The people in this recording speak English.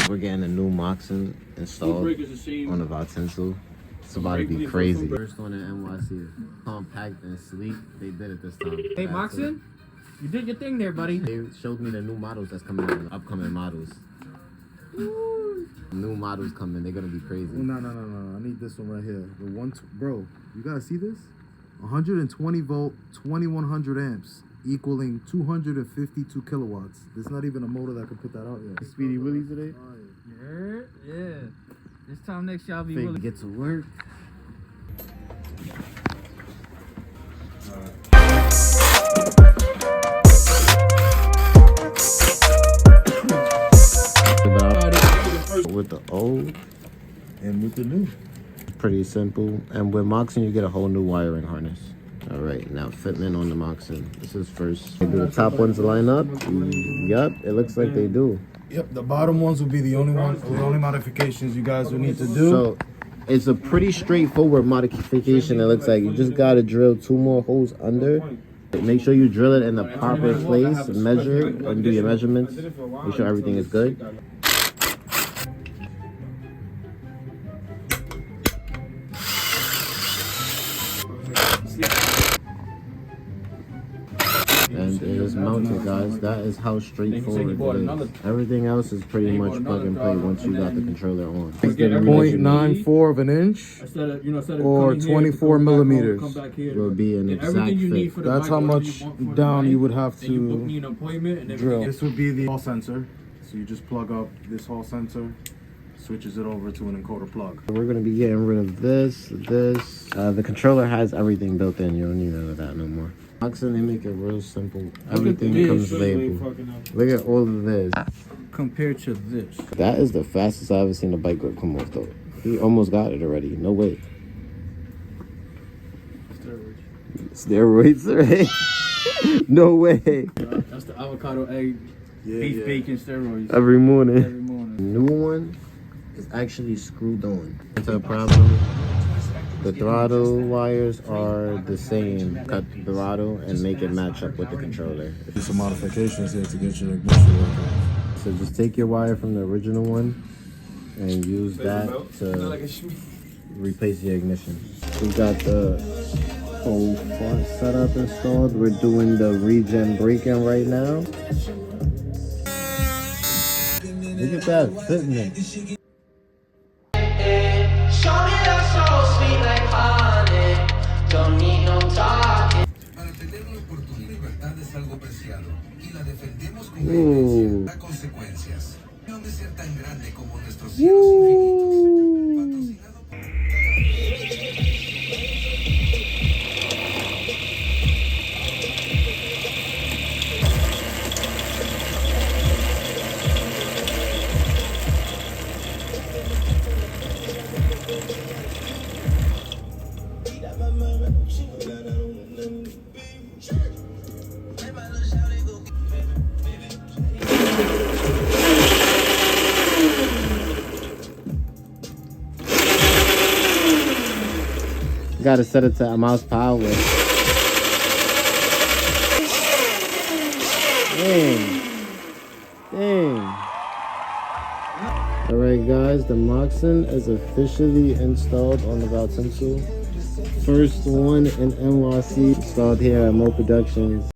We're getting a new Moxin installed on the Valtinsu. It's about to be crazy. First one in NYC. Compact and sleek. They did it this time. Hey, Moxin, you did your thing there, buddy. They showed me the new models that's coming out, the upcoming models. Woo. New models coming. They're gonna be crazy. Oh, no. I need this one right here. The one, bro. You guys see this? 120 volt, 2100 amps, equaling 252 kilowatts. There's not even a motor that could put that out yet. Speedy Willie today. Yeah. This time next y'all be Fake willing. get to work. With the old And with the new. pretty simple, and with Moxin you get a whole new wiring harness. All right, now fitment on the Moxin. This is first. Do the top ones line up? Yup, it looks like they do. Yep, the bottom ones will be the only modifications you guys will need to do. So it's a pretty straightforward modification. It looks like you just gotta drill 2 more holes under. Make sure you drill it in the proper place, measure it, and do your measurements. Make sure everything is good. And it is mounted, guys. That is how straightforward it is. Everything else is pretty much plug and play once you got the controller on. 0.94 of an inch or 24 millimeters Will be an exact fit. That's how much down you would have to drill. This would be the hall sensor. So you just plug up this hall sensor, switches it over to an encoder plug. We're gonna be getting rid of this. The controller has everything built in. You don't need none of that no more. Moxin, they make it real simple. Everything comes labeled. Look at all of this. Compared to this. That is the fastest I've ever seen a bike grip come off though. He almost got it already. No way. Steroids, right? No way. That's the avocado egg, beef bacon steroids. Every morning. Every morning. New one is actually screwed on. It's a problem. The throttle wires are the same. Cut the throttle and make it match up with the controller. Do some modifications here to get your ignition working. So just take your wire from the original one and use that to replace the ignition. We got the whole front setup installed. We're doing the regen braking right now. Look at that fitment. Ooh. Gotta set it to a miles per hour. Dang. Alright guys, the Moxin is officially installed on the Valtinsu. First one in NYC, installed here at Mo Productions.